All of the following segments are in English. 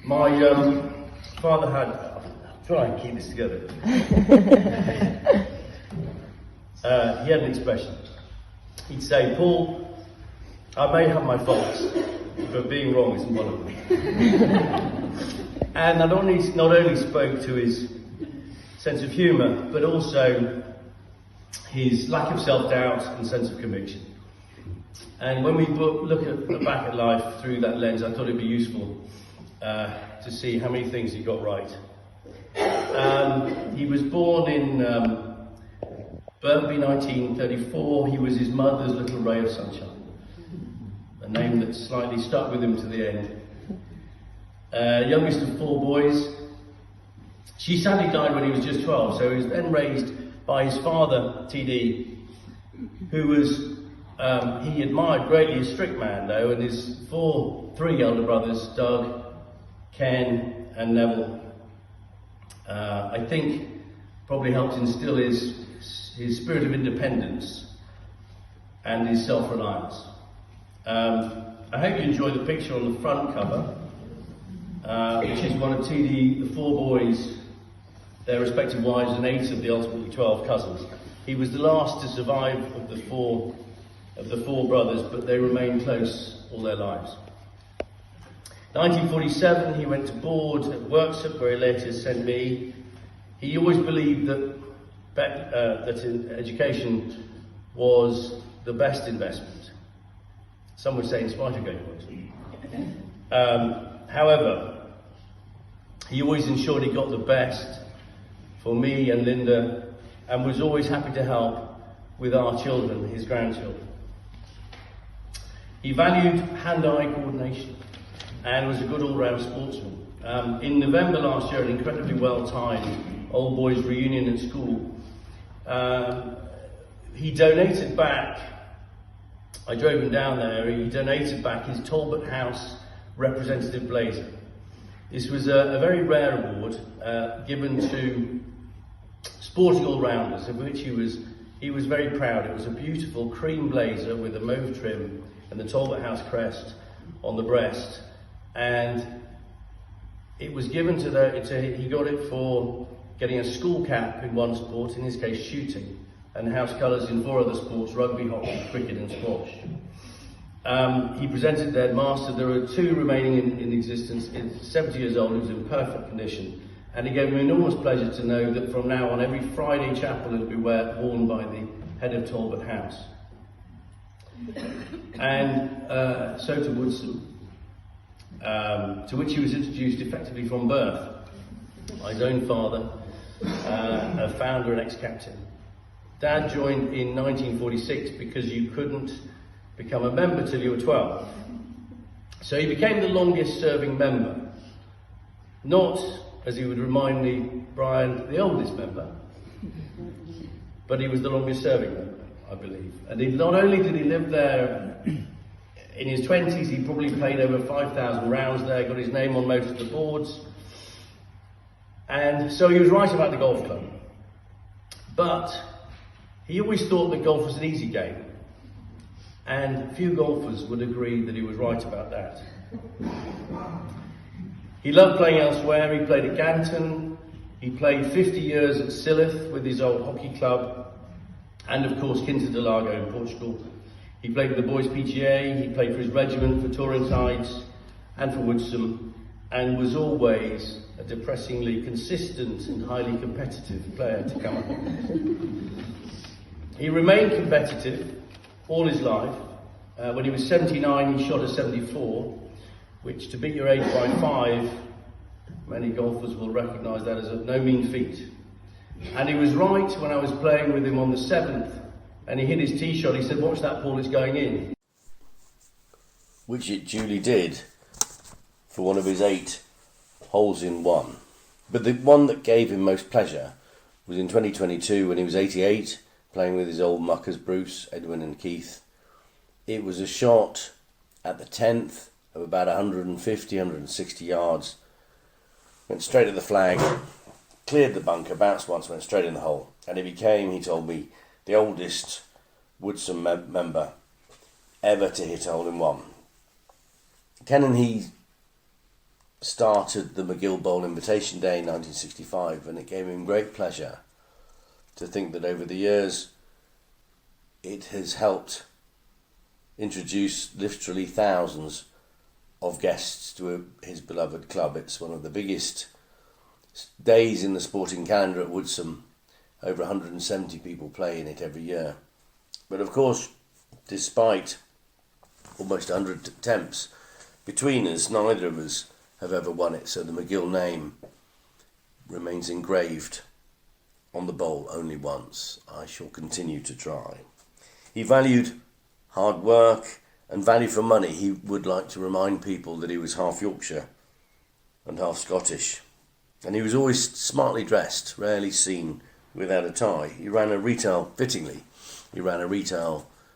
My father had, I'll try and keep this together. He had an expression. He'd say, Paul, I may have my faults, but being wrong isn't one of them. And not only spoke to his sense of humour, but also his lack of self-doubt and sense of conviction. And when we look back at life through that lens, I thought it'd be useful to see how many things he got right. He was born in Burnaby, 1934. He was his mother's little ray of sunshine, a name that slightly stuck with him to the end. Youngest of 4 boys. She sadly died when he was just 12, so he was then raised by his father, TD, who was, he admired greatly, a strict man though, and his 3 elder brothers, Doug, Ken and Neville, I think probably helped instill his spirit of independence and his self-reliance. I hope you enjoy the picture on the front cover, which is one of TD, the 4 boys, their respective wives, and 8 of the ultimately 12 cousins. He was the last to survive of the four brothers, but they remained close all their lives. 1947, he went to board at Worksop, where he later sent me. He always believed that education was the best investment. Some would say in spite of going to Worksop. However, he always ensured he got the best for me and Linda, and was always happy to help with our children, his grandchildren. He valued hand-eye coordination and was a good all-round sportsman. In November last year, an incredibly well-timed old boys reunion at school, he donated back, I drove him down there, he donated back his Talbot House representative blazer. This was a very rare award given to sporting all-rounders, of which he was very proud. It was a beautiful cream blazer with a mauve trim and the Talbot House crest on the breast, and it was given he got it for getting a school cap in one sport, in his case shooting, and house colours in 4 other sports, rugby, hockey, cricket and squash. He presented their master. There are 2 remaining in existence. It's 70 years old, he was in perfect condition, and it gave me enormous pleasure to know that from now on every Friday chapel will be worn by the head of Talbot House. And so to Woodson, to which he was introduced effectively from birth. My own father, a founder and ex-captain. Dad joined in 1946 because you couldn't become a member till you were 12. So he became the longest serving member. Not, as he would remind me, Brian, the oldest member, but he was the longest serving member, I believe. And not only did he live there in his 20s, he probably played over 5,000 rounds there, got his name on most of the boards. And so he was right about the golf club. But he always thought that golf was an easy game. And few golfers would agree that he was right about that. He loved playing elsewhere. He played at Ganton. He played 50 years at Silith with his old hockey club. And of course, Quinta de Lago in Portugal. He played with the boys PGA. He played for his regiment, for touring sides, and for Woodson, and was always a depressingly consistent and highly competitive player to come upon. He remained competitive all his life. When he was 79, he shot a 74, which, to beat your age by 5, many golfers will recognise that as no mean feat. And he was right when I was playing with him on the 7th, and he hit his tee shot. He said, "Watch that, Paul, it's going in." Which it duly did for one of his 8 holes in one. But the one that gave him most pleasure was in 2022 when he was 88, playing with his old muckers Bruce, Edwin and Keith. It was a shot at the 10th of about 150, 160 yards. Went straight at the flag, cleared the bunker, bounced once, went straight in the hole. And it became, he told me, the oldest Woodson member ever to hit a hole in one. Ken and he started the McGill Bowl Invitation Day in 1965, and it gave him great pleasure to think that over the years it has helped introduce literally thousands of guests to his beloved club. It's one of the biggest days in the sporting calendar at Woodsum. Over 170 people play in it every year. But of course, despite almost 100 attempts between us, neither of us have ever won it, so the McGill name remains engraved on the bowl only once. I shall continue to try. He valued hard work and value for money. He would like to remind people that he was half Yorkshire and half Scottish. And he was always smartly dressed, rarely seen without a tie. He ran a retail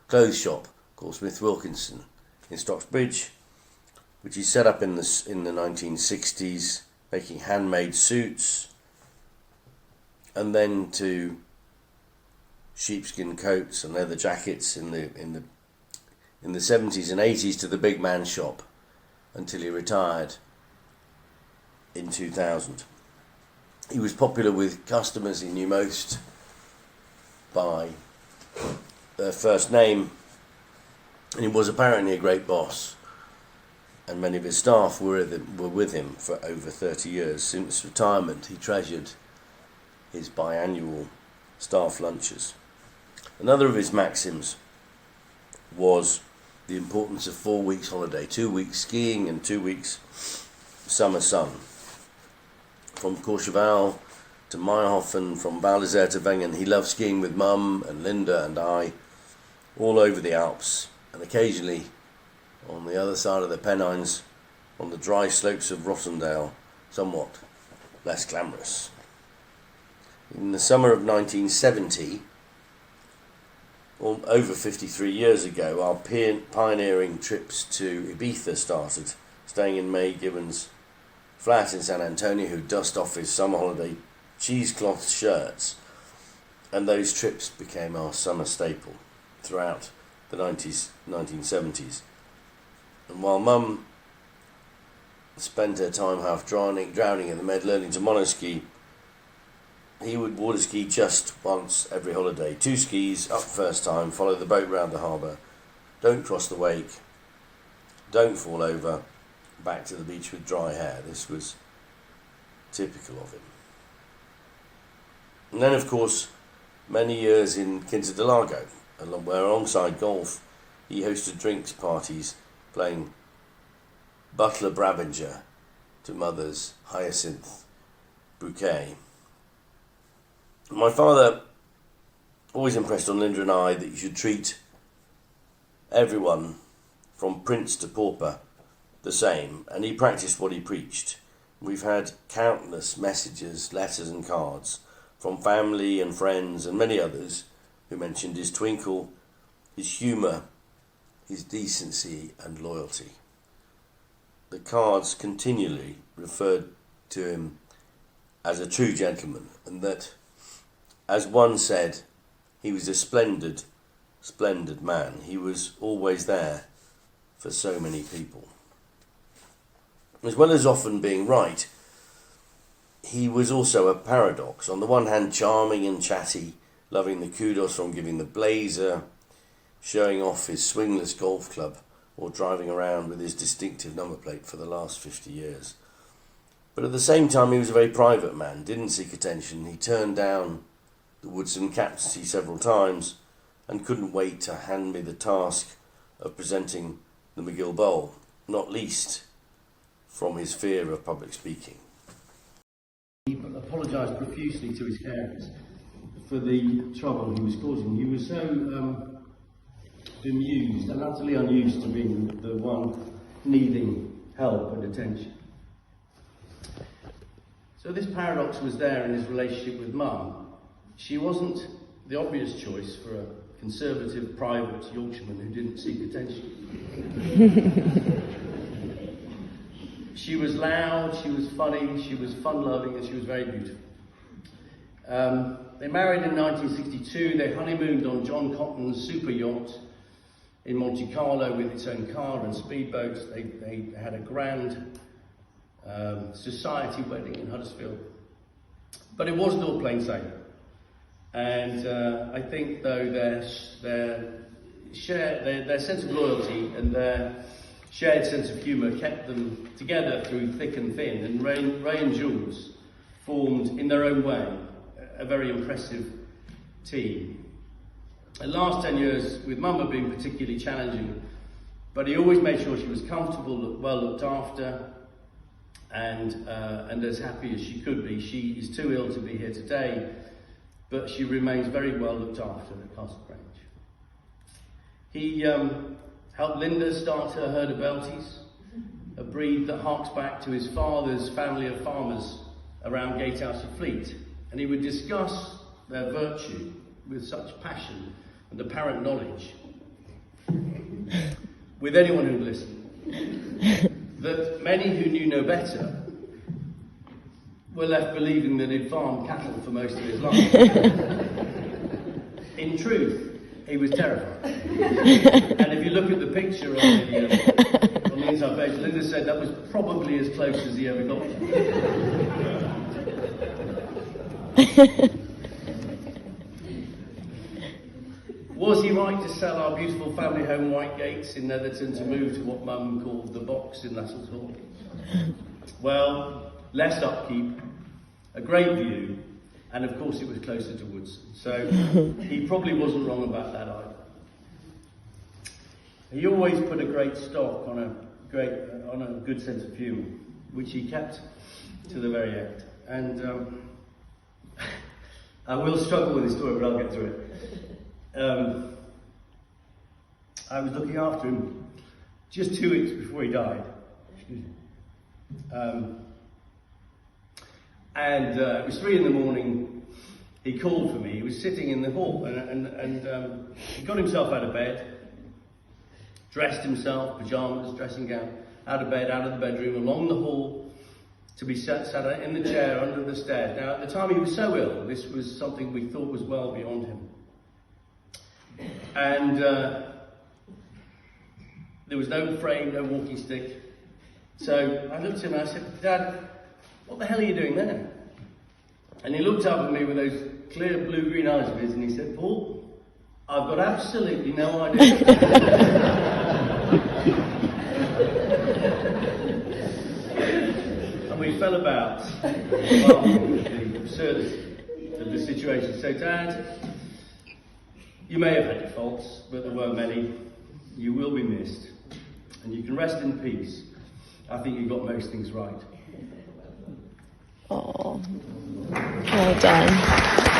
clothes shop called Smith Wilkinson in Stocksbridge, which he set up in the 1960s, making handmade suits, and then to sheepskin coats and leather jackets in the 70s and 80s to the big man shop until he retired in 2000. He was popular with customers. He knew most by their first name, and he was apparently a great boss, and many of his staff were with him for over 30 years. Since retirement, he treasured his biannual staff lunches. Another of his maxims was the importance of 4 weeks holiday, 2 weeks skiing and 2 weeks summer sun. From Courchevel to Meyerhofen, from Val d'Isère to Wengen, he loved skiing with Mum and Linda and I all over the Alps, and occasionally on the other side of the Pennines on the dry slopes of Rottendale, somewhat less glamorous. In the summer of 1970, over 53 years ago, our pioneering trips to Ibiza started, staying in May Gibbons' flat in San Antonio, who dust off his summer holiday cheesecloth shirts, and those trips became our summer staple throughout the 1970s. And while Mum spent her time half drowning in the Med learning to monoski, he would water ski just once every holiday. 2 skis, up first time, follow the boat round the harbour, don't cross the wake, don't fall over, back to the beach with dry hair. This was typical of him. And then, of course, many years in Quinta del Lago, where alongside golf, he hosted drinks parties, playing Butler Brabinger to Mother's Hyacinth Bouquet. My father always impressed on Linda and I that you should treat everyone, from prince to pauper, the same, and he practiced what he preached. We've had countless messages, letters and cards from family and friends and many others who mentioned his twinkle, his humour, his decency and loyalty. The cards continually referred to him as a true gentleman, and that, as one said, he was a splendid man. He was always there for so many people. As well as often being right, he was also a paradox. On the one hand, charming and chatty, loving the kudos from giving the blazer, showing off his swingless golf club, or driving around with his distinctive number plate for the last 50 years. But at the same time, he was a very private man, didn't seek attention. He turned down the Woodsum captaincy several times and couldn't wait to hand me the task of presenting the McGill Bowl, not least from his fear of public speaking. He apologised profusely to his parents for the trouble he was causing. He was so bemused and utterly unused to being the one needing help and attention. So this paradox was there in his relationship with Mum. She wasn't the obvious choice for a conservative private Yorkshireman who didn't seek attention. She was loud, she was funny, she was fun-loving, and she was very beautiful. They married in 1962. They honeymooned on John Cotton's super yacht in Monte Carlo with its own car and speedboats. They had a grand society wedding in Huddersfield. But it wasn't all plain sailing. And I think, though, their sense of loyalty and their shared sense of humour kept them together through thick and thin. And Ray and Jules formed, in their own way, a very impressive team. The last 10 years with Mum have been particularly challenging, but he always made sure she was comfortable, well looked after, and as happy as she could be. She is too ill to be here today, but she remains very well looked after at Castle Grange. He helped Linda start her herd of Belties, a breed that harks back to his father's family of farmers around Gatehouse of Fleet, and he would discuss their virtue with such passion and apparent knowledge with anyone who'd listen, that many who knew no better were left believing that he'd farmed cattle for most of his life. In truth, he was terrified. And if you look at the picture on the inside page, Linda said that was probably as close as he ever got. Was he right to sell our beautiful family home Whitegates in Netherton to move to what Mum called the box in Lassel's Hall? Well, less upkeep, a great view, and of course it was closer to Woods. So he probably wasn't wrong about that either. He always put a great stock on a good sense of humour, which he kept to the very end. And I will struggle with this story, but I'll get through it. I was looking after him just 2 weeks before he died. Excuse me. And it was 3 a.m. He called for me. He was sitting in the hall, and he got himself out of bed, dressed himself, pyjamas, dressing gown, out of bed, out of the bedroom, along the hall, to be sat in the chair under the stairs. Now, at the time he was so ill, this was something we thought was well beyond him. And there was no frame, no walking stick. So I looked at him and I said, "Dad, what the hell are you doing there?" And he looked up at me with those clear blue-green eyes of his and he said, "Paul, I've got absolutely no idea." And we fell about laughing at the absurdity of the situation. So, Dad, you may have had your faults, but there were many. You will be missed, and you can rest in peace. I think you got most things right. Oh, well done.